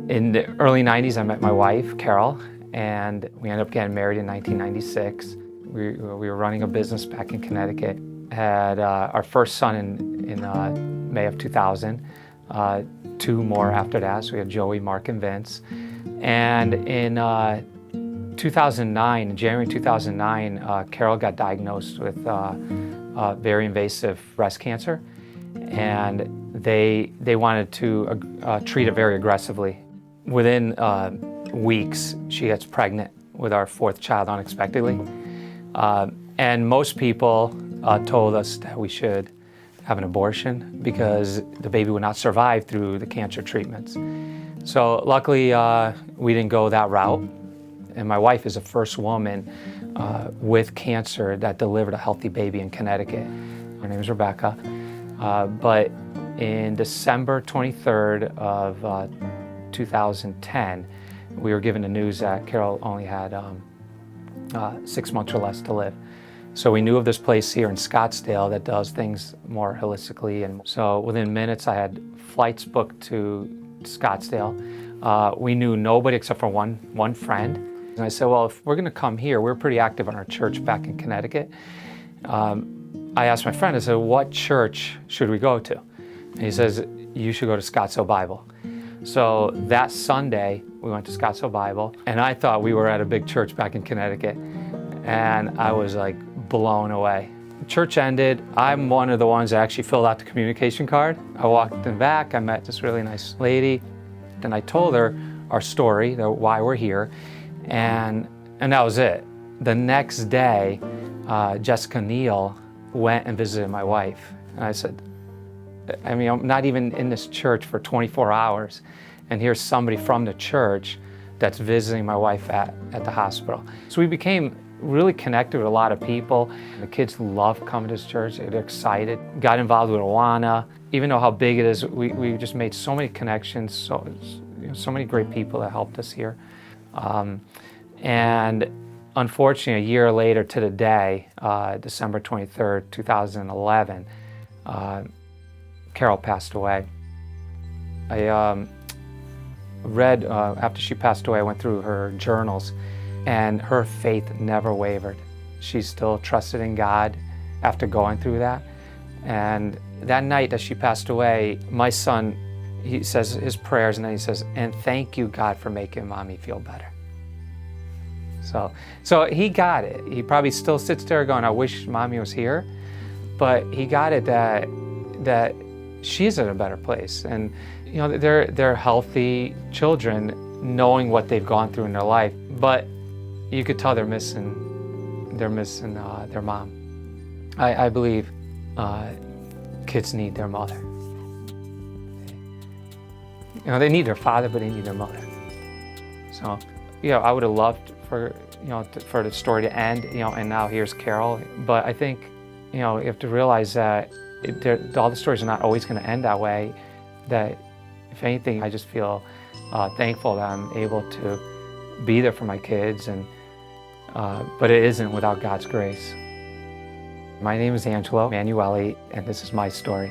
In the early 90s, I met my wife, Carol, and we ended up getting married in 1996. We were running a business back in Connecticut. Had our first son in May of 2000, two more after that, so we had Joey, Mark, and Vince. And in 2009, in January 2009, Carol got diagnosed with very invasive breast cancer, and they wanted to treat it very aggressively. Within weeks, she gets pregnant with our fourth child unexpectedly. And most people told us that we should have an abortion because the baby would not survive through the cancer treatments. So luckily, we didn't go that route. And my wife is the first woman with cancer that delivered a healthy baby in Connecticut. Her name is Rebecca. But in December 23rd of 2010, we were given the news that Carol only had 6 months or less to live. So we knew of this place here in Scottsdale that does things more holistically. And so within minutes, I had flights booked to Scottsdale. We knew nobody except for one friend. And I said, well, if we're gonna come here, we're pretty active in our church back in Connecticut. I asked my friend, I said, what church should we go to? And he says, you should go to Scottsdale Bible. So that Sunday, we went to Scottsdale Bible, and I thought we were at a big church back in Connecticut. And I was like blown away. Church ended. I'm one of the ones that actually filled out the communication card. I walked in the back, I met this really nice lady, and I told her our story, why we're here, and that was it. The next day, Jessica Neal went and visited my wife. And I said, I mean, I'm not even in this church for 24 hours, and here's somebody from the church that's visiting my wife at the hospital. So we became really connected with a lot of people. The kids love coming to this church. They're excited. Got involved with Awana. Even though how big it is, we just made so many connections, so many great people that helped us here. And unfortunately, a year later to the day, December 23rd, 2011, Carol passed away. I read, after she passed away, I went through her journals, and her faith never wavered. She still trusted in God after going through that. And that night that she passed away, my son, he says his prayers, and then he says, and thank you, God, for making Mommy feel better. So he got it. He probably still sits there going, I wish Mommy was here, but he got it that she's in a better place. And you know, they're healthy children knowing what they've gone through in their life, but you could tell they're missing their mom. I believe kids need their mother. You know, they need their father, but they need their mother. So, you know, I would have loved for the story to end, you know, and now here's Carol. But I think, you know, you have to realize that all the stories are not always going to end that way. That, if anything, I just feel thankful that I'm able to be there for my kids, and but it isn't without God's grace. My name is Angelo, Manuele, and this is my story.